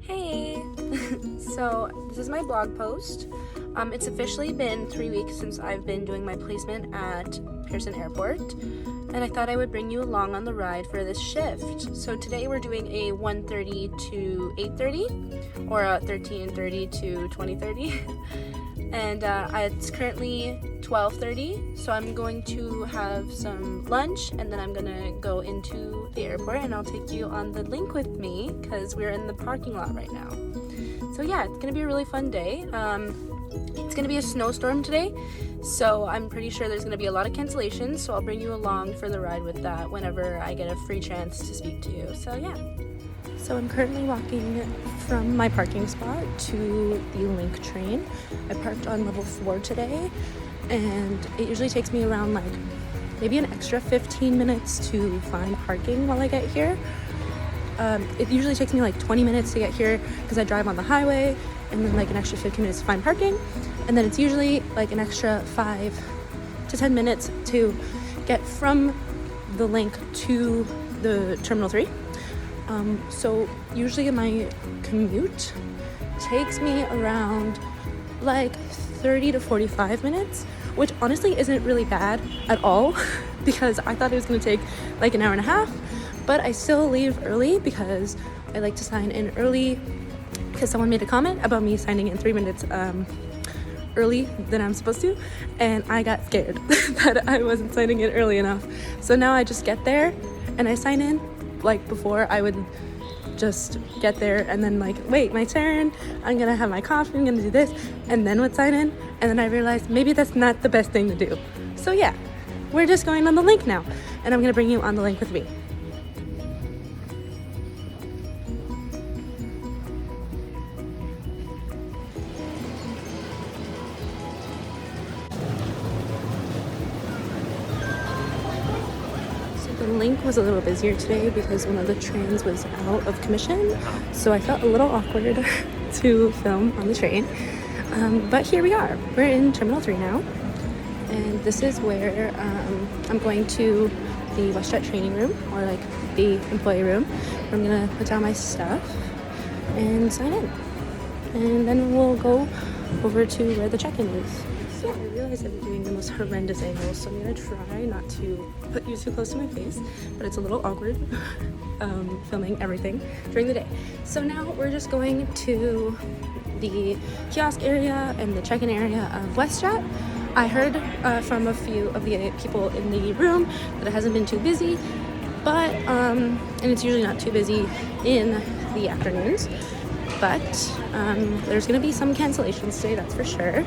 Hey! So this is my blog post. It's officially been 3 weeks since I've been doing my placement at Pearson Airport, and I thought I would bring you along on the ride for this shift. So today we're doing a 1:30 to 8:30 or a 13:30 to 20:30 and it's currently 12:30, so I'm going to have some lunch and then I'm gonna go into the airport and I'll take you on the link with me because we're in the parking lot right now. So yeah, it's gonna be a really fun day. It's gonna be a snowstorm today, so I'm pretty sure there's gonna be a lot of cancellations, so I'll bring you along for the ride with that whenever I get a free chance to speak to you. So yeah. So I'm currently walking from my parking spot to the Link train. I parked on level 4 today, and it usually takes me around like maybe an extra 15 minutes to find parking while I get here. It usually takes me like 20 minutes to get here because I drive on the highway, and then like an extra 15 minutes to find parking, and then it's usually like an extra 5 to 10 minutes to get from the Link to the Terminal 3. So usually my commute takes me around like 30 to 45 minutes, which honestly isn't really bad at all because I thought it was going to take like an hour and a half, but I still leave early because I like to sign in early because someone made a comment about me signing in 3 minutes early than I'm supposed to, and I got scared that I wasn't signing in early enough. So now I just get there and I sign in. Like before, I would just get there and then like, wait, my turn, I'm gonna have my coffee, I'm gonna do this, and then would sign in, and then I realized maybe that's not the best thing to do. So yeah, we're just going on the Link now, and I'm gonna bring you on the Link with me. The Link was a little busier today because one of the trains was out of commission, so I felt a little awkward to film on the train. But here we are. We're in Terminal 3 now, and this is where I'm going to the WestJet training room, or like the employee room, where I'm gonna put down my stuff and sign in. And then we'll go over to where the check-in is. So I realize I'm doing the most horrendous angles, so I'm gonna try not to put you too close to my face, but it's a little awkward filming everything during the day. So now we're just going to the kiosk area and the check-in area of WestJet. I heard from a few of the people in the room that it hasn't been too busy, but and it's usually not too busy in the afternoons, but there's gonna be some cancellations today, that's for sure.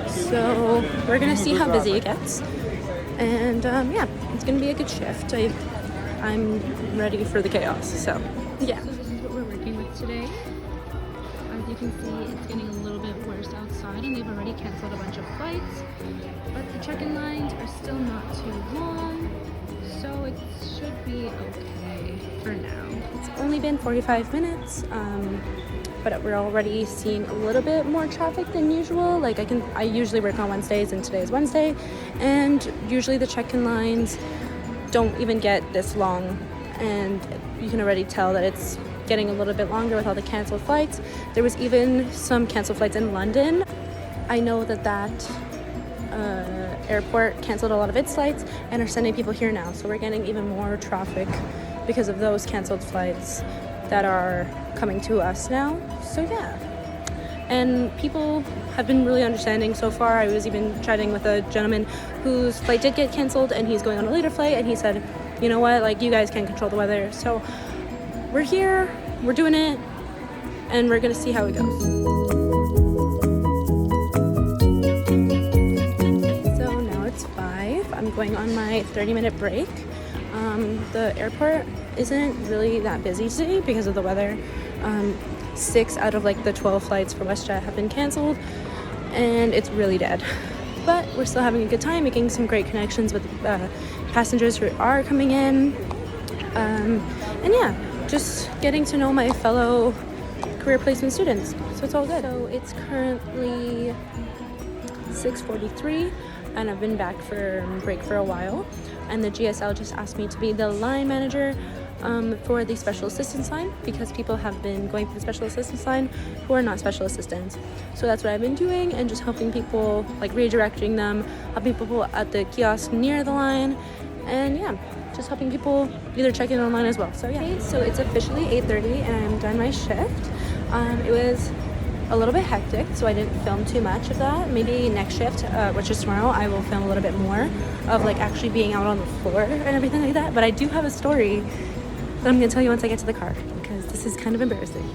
So we're gonna see how busy it gets, and yeah, it's gonna be a good shift. I'm ready for the chaos, so yeah. So this is what we're working with today. As you can see, it's getting a little bit worse outside, and they've already canceled a bunch of flights, but the check-in lines are still not too long, so it should be okay for now. It's only been 45 minutes, but we're already seeing a little bit more traffic than usual. Like I usually work on Wednesdays, and today is Wednesday, and usually the check-in lines don't even get this long, and you can already tell that it's getting a little bit longer with all the canceled flights. There was even some canceled flights in London. I know that airport canceled a lot of its flights and are sending people here now, so we're getting even more traffic because of those canceled flights that are coming to us now. So yeah, and people have been really understanding so far. I was even chatting with a gentleman whose flight did get canceled, and he's going on a later flight, and he said, you know what, like, you guys can't control the weather, so we're here, we're doing it, and we're gonna see how it goes. So now it's 5. I'm going on my 30-minute break. The airport isn't really that busy today because of the weather. 6 out of like the 12 flights for WestJet have been canceled, and it's really dead. But we're still having a good time, making some great connections with passengers who are coming in. And yeah, just getting to know my fellow career placement students. So it's all good. So it's currently 6:43, and I've been back for break for a while, and the GSL just asked me to be the line manager for the special assistance line, because people have been going for the special assistance line who are not special assistants. So that's what I've been doing, and just helping people, like redirecting them, helping people at the kiosk near the line, and yeah, just helping people either check in online as well. So yeah, okay, so it's officially 8:30 and I'm done my shift. It was a little bit hectic, so I didn't film too much of that. Maybe next shift, which is tomorrow, I will film a little bit more of like actually being out on the floor and everything like that. But I do have a story that I'm gonna tell you once I get to the car, because this is kind of embarrassing.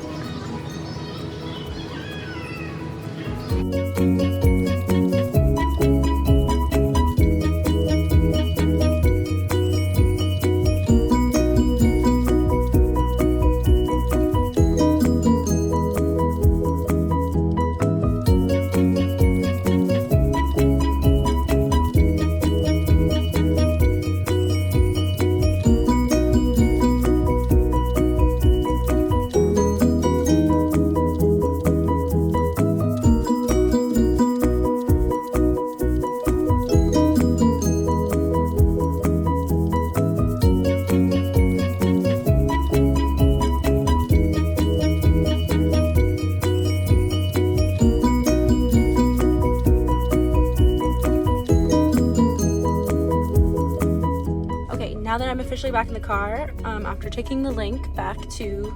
Now that I'm officially back in the car, after taking the link back to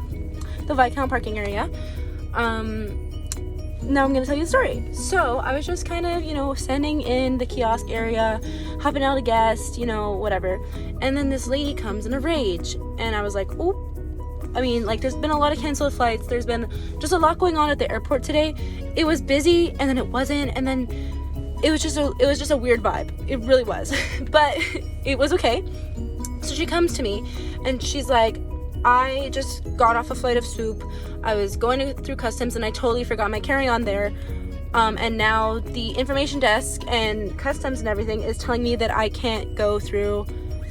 the Viscount parking area, now I'm gonna tell you the story. So I was just kind of, standing in the kiosk area, helping out a guest, whatever. And then this lady comes in a rage, and I was like, oh, I mean, like, there's been a lot of canceled flights. There's been just a lot going on at the airport today. It was busy, and then it wasn't, and then it was just a weird vibe. It really was, but it was okay. So she comes to me and she's like, I just got off a flight of Swoop. I was going through customs and I totally forgot my carry-on there. And now the information desk and customs and everything is telling me that I can't go through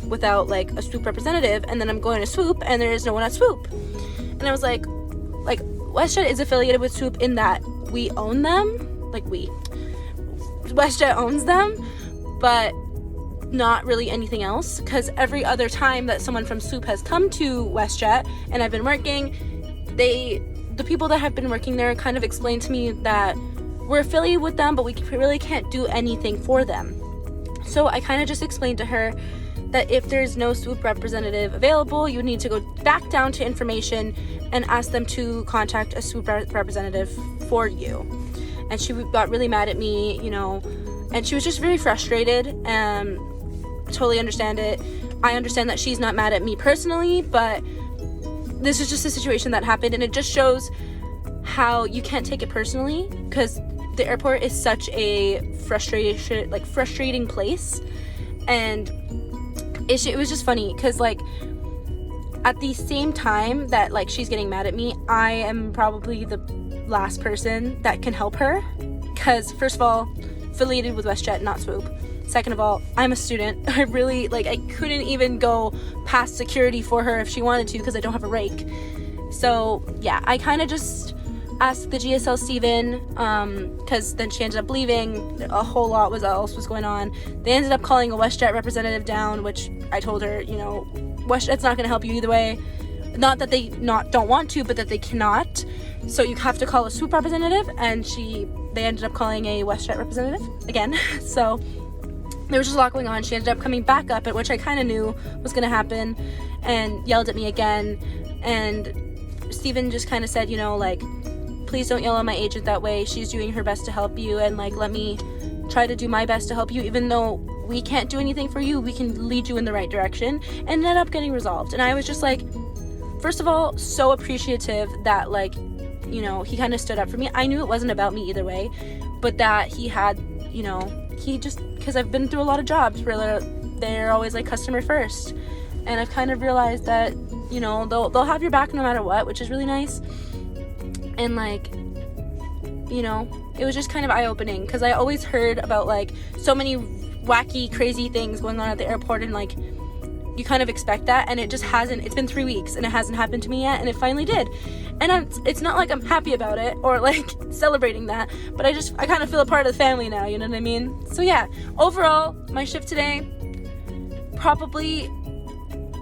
without like a Swoop representative. And then I'm going to Swoop and there is no one at Swoop. And I was like WestJet is affiliated with Swoop in that we own them. WestJet owns them, but not really anything else, because every other time that someone from Swoop has come to WestJet and I've been working, the people that have been working there kind of explained to me that we're affiliated with them, but we really can't do anything for them. So I kind of just explained to her that if there's no Swoop representative available, you need to go back down to information and ask them to contact a Swoop representative for you. And she got really mad at me, and she was just very frustrated. Totally understand it. I understand that she's not mad at me personally, but this is just a situation that happened, and it just shows how you can't take it personally, because the airport is such a frustrating place. And it was just funny because like at the same time that like she's getting mad at me, I am probably the last person that can help her, because first of all, affiliated with WestJet, not Swoop. Second of all, I'm a student. I couldn't even go past security for her if she wanted to, because I don't have a rake. So yeah, I kind of just asked the GSL Steven, because then she ended up leaving. A whole lot else was going on. They ended up calling a WestJet representative down, which I told her, WestJet's not going to help you either way. Not that they don't want to, but that they cannot. So you have to call a Swoop representative, and they ended up calling a WestJet representative again. So there was just a lot going on. She ended up coming back up, which I kind of knew was going to happen, and yelled at me again. And Steven just kind of said, please don't yell at my agent that way. She's doing her best to help you, and let me try to do my best to help you. Even though we can't do anything for you, we can lead you in the right direction. And ended up getting resolved. And I was just like, first of all, so appreciative that he kind of stood up for me. I knew it wasn't about me either way, but that he had, because I've been through a lot of jobs where they're always customer first, and I've kind of realized that they'll have your back no matter what, which is really nice. And it was just kind of eye-opening, because I always heard about so many wacky crazy things going on at the airport, and you kind of expect that, and it just hasn't. It's been 3 weeks and it hasn't happened to me yet, and it finally did. And it's not like I'm happy about it or celebrating that, but I kind of feel a part of the family now, you know what I mean? So yeah, overall, my shift today, probably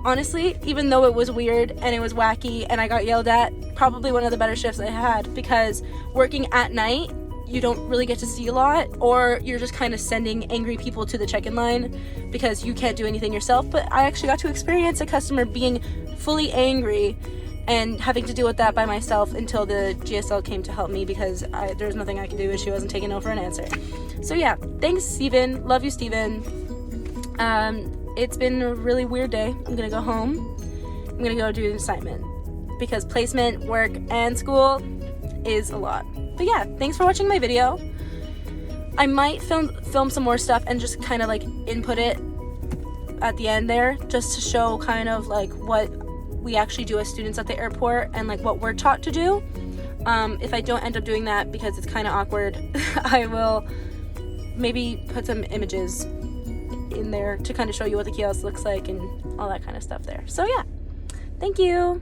honestly, even though it was weird and it was wacky and I got yelled at, probably one of the better shifts I had, because working at night, you don't really get to see a lot, or you're just kind of sending angry people to the check-in line because you can't do anything yourself. But I actually got to experience a customer being fully angry and having to deal with that by myself until the GSL came to help me, because there was nothing I could do and she wasn't taking no for an answer. So yeah, thanks Steven, love you Steven. It's been a really weird day. I'm gonna go home, I'm gonna go do an assignment, because placement, work, and school is a lot. But yeah, thanks for watching my video. I might film some more stuff and just kind of like input it at the end there, just to show kind of like what we actually do as students at the airport and like what we're taught to do. If I don't end up doing that because it's kind of awkward, I will maybe put some images in there to kind of show you what the kiosk looks like and all that kind of stuff there. So yeah, thank you.